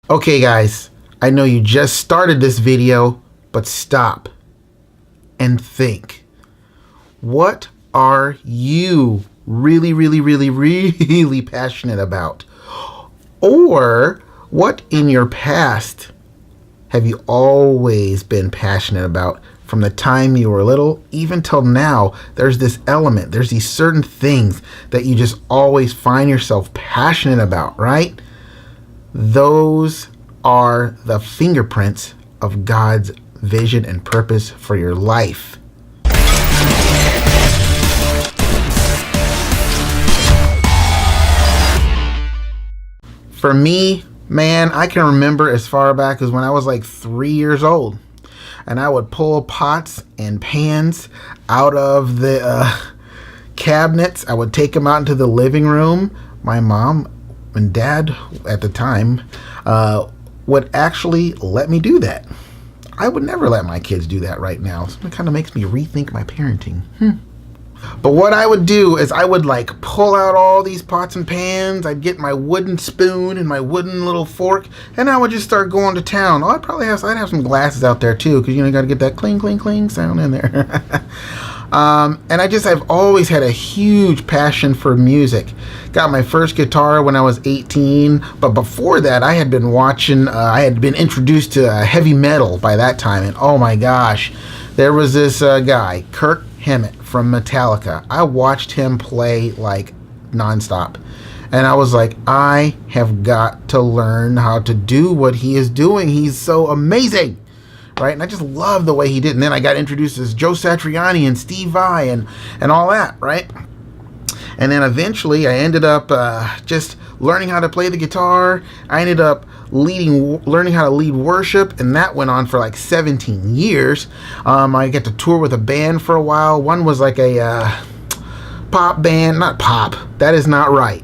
Okay guys, I know you just started this video, but stop and think. What are you really passionate about? Or what in your past have you always been passionate about from the time you were little even till now? There's this element, there's these certain things that you just always find yourself passionate about, right? Those are the fingerprints of God's vision and purpose for your life. For me, man, I can remember as far back as when I was like 3 years old, and I would pull pots and pans out of the cabinets. I would take them out into the living room. My mom and dad at the time would actually let me do that. I would never let my kids do that right now. So it kind of makes me rethink my parenting. But what I would do is I would like pull out all these pots and pans. I'd get my wooden spoon and my wooden little fork, and I would just start going to town. Oh, I'd have some glasses out there too, because you got to get that cling cling cling sound in there. And I've always had a huge passion for music. Got my first guitar when I was 18, but before that I had been introduced to heavy metal by that time, and oh my gosh, there was this guy, Kirk Hammett from Metallica. I watched him play like nonstop, and I was like, I have got to learn how to do what he is doing. He's so amazing. Right? And I just love the way he did. And then I got introduced as Joe Satriani and Steve Vai and all that, right? And then eventually I ended up just learning how to play the guitar. I ended up learning how to lead worship, and that went on for like 17 years. I got to tour with a band for a while. One was like a pop band. Not pop. That is not right.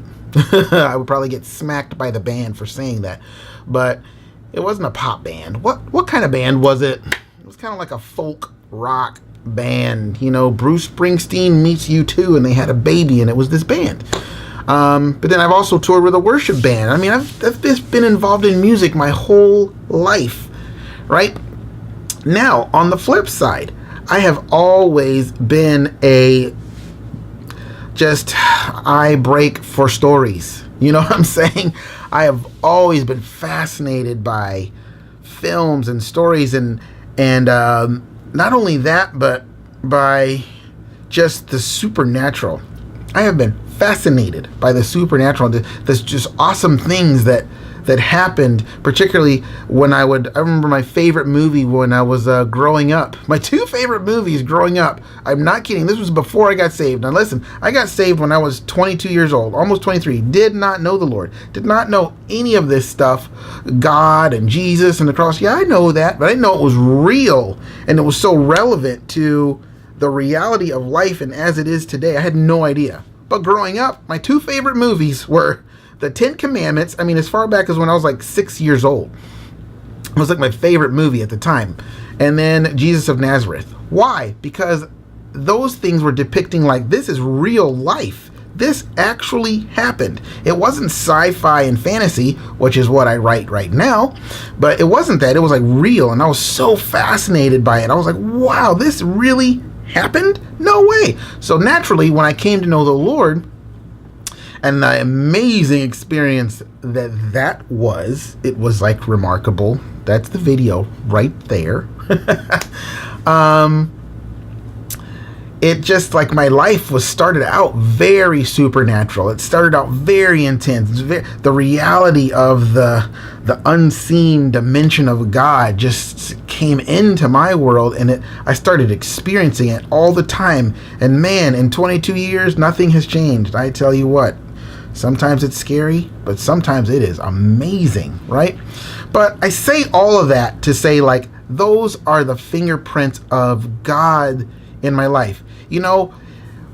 I would probably get smacked by the band for saying that. But it wasn't a pop band. What kind of band was it? It was kind of like a folk rock band. You know, Bruce Springsteen meets U2, and they had a baby, and it was this band. But then I've also toured with a worship band. I mean, I've just been involved in music my whole life, right? Now, on the flip side, I have always been I break for stories. You know what I'm saying? I have always been fascinated by films and stories, and not only that, but by just the supernatural. I have been fascinated by the supernatural, the just awesome things that happened, particularly when I remember my favorite movie when I was growing up. My two favorite movies growing up. I'm not kidding. This was before I got saved. Now listen, I got saved when I was 22 years old, almost 23. Did not know the Lord. Did not know any of this stuff. God and Jesus and the cross. Yeah, I know that, but I didn't know it was real, and it was so relevant to the reality of life and as it is today. I had no idea. But growing up, my two favorite movies were The 10 Commandments. I mean, as far back as when I was like 6 years old. It was like my favorite movie at the time. And then Jesus of Nazareth. Why? Because those things were depicting like, this is real life. This actually happened. It wasn't sci-fi and fantasy, which is what I write right now. But it wasn't that. It was like real. And I was so fascinated by it. I was like, wow, this really happened? No way. So naturally, when I came to know the Lord, and the amazing experience that was, it was like remarkable. That's the video right there. It just like my life started out very supernatural. It started out very intense. The reality of the unseen dimension of God just came into my world, and I started experiencing it all the time. And man, in 22 years, nothing has changed. I tell you what. Sometimes it's scary, but sometimes it is amazing, right? But I say all of that to say, like, those are the fingerprints of God in my life. You know,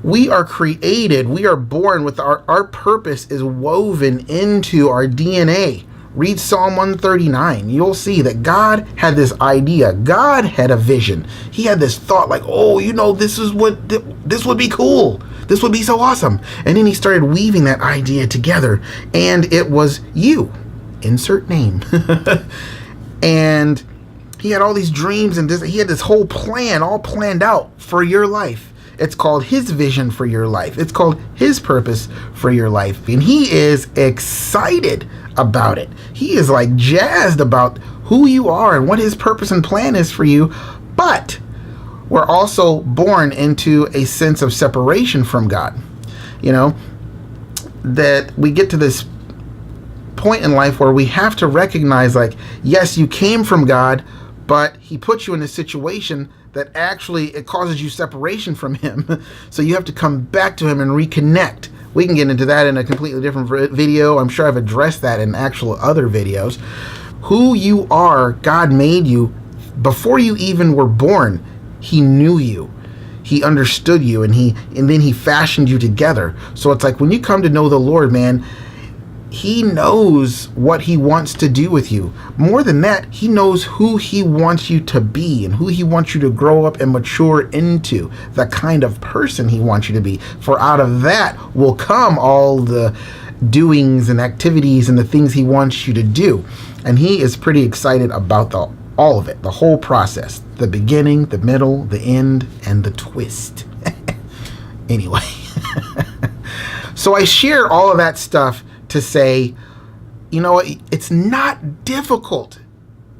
we are created, we are born with our purpose is woven into our DNA. Read Psalm 139. You'll see that God had this idea. God had a vision. He had this thought like, oh, you know, this would be cool. This would be so awesome. And then he started weaving that idea together, and it was you. insert name. And he had all these dreams, and he had this whole plan all planned out for your life. It's called his vision for your life. It's called his purpose for your life. And he is excited about it. He is like jazzed about who you are and what his purpose and plan is for you. But we're also born into a sense of separation from God. You know, that we get to this point in life where we have to recognize, like, yes, you came from God, but he put you in a situation that actually it causes you separation from him. So you have to come back to him and reconnect. We can get into that in a completely different video. I'm sure I've addressed that in actual other videos. Who you are, God made you before you even were born. He knew you. He understood you, and then he fashioned you together. So it's like when you come to know the Lord, man, he knows what he wants to do with you. More than that, he knows who he wants you to be and who he wants you to grow up and mature into, the kind of person he wants you to be. For out of that will come all the doings and activities and the things he wants you to do. And he is pretty excited about all of it, the whole process, the beginning, the middle, the end, and the twist. Anyway, so I share all of that stuff to say, you know, it's not difficult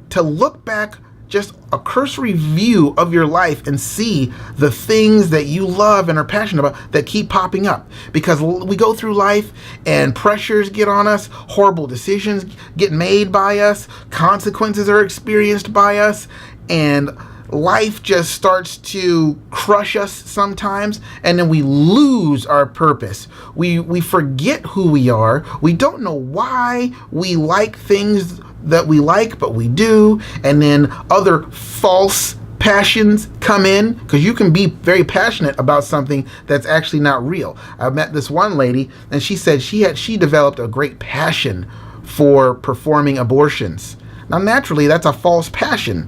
to look back, just a cursory view of your life, and see the things that you love and are passionate about that keep popping up. Because we go through life and pressures get on us, horrible decisions get made by us, consequences are experienced by us, and life just starts to crush us sometimes, and then we lose our purpose. We forget who we are. We don't know why we like things that we like, but we do. And then other false passions come in, because you can be very passionate about something that's actually not real. I met this one lady, and she said she developed a great passion for performing abortions. Now, naturally, that's a false passion.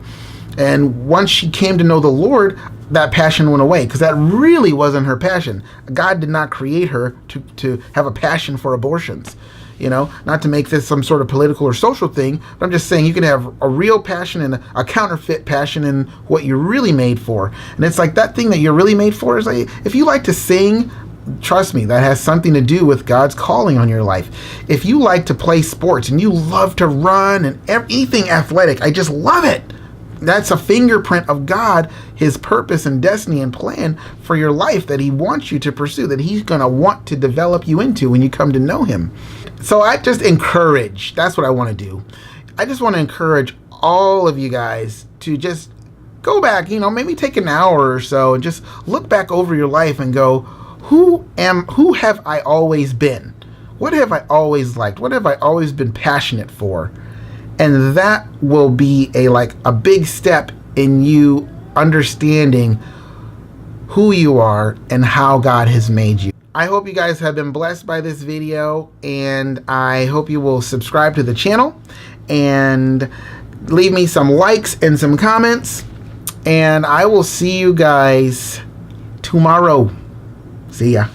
And once she came to know the Lord, that passion went away, because that really wasn't her passion. God did not create her to have a passion for abortions. You know, not to make this some sort of political or social thing, but I'm just saying you can have a real passion and a counterfeit passion in what you're really made for. And it's like that thing that you're really made for is like, if you like to sing, trust me, that has something to do with God's calling on your life. If you like to play sports and you love to run and anything athletic, I just love it. That's a fingerprint of God, his purpose and destiny and plan for your life that he wants you to pursue, that he's going to want to develop you into when you come to know him. So I just encourage, that's what I want to do. I just want to encourage all of you guys to just go back, you know, maybe take an hour or so and just look back over your life and go, who have I always been? What have I always liked? What have I always been passionate for? And that will be a big step in you understanding who you are and how God has made you. I hope you guys have been blessed by this video, and I hope you will subscribe to the channel and leave me some likes and some comments, and I will see you guys tomorrow. See ya.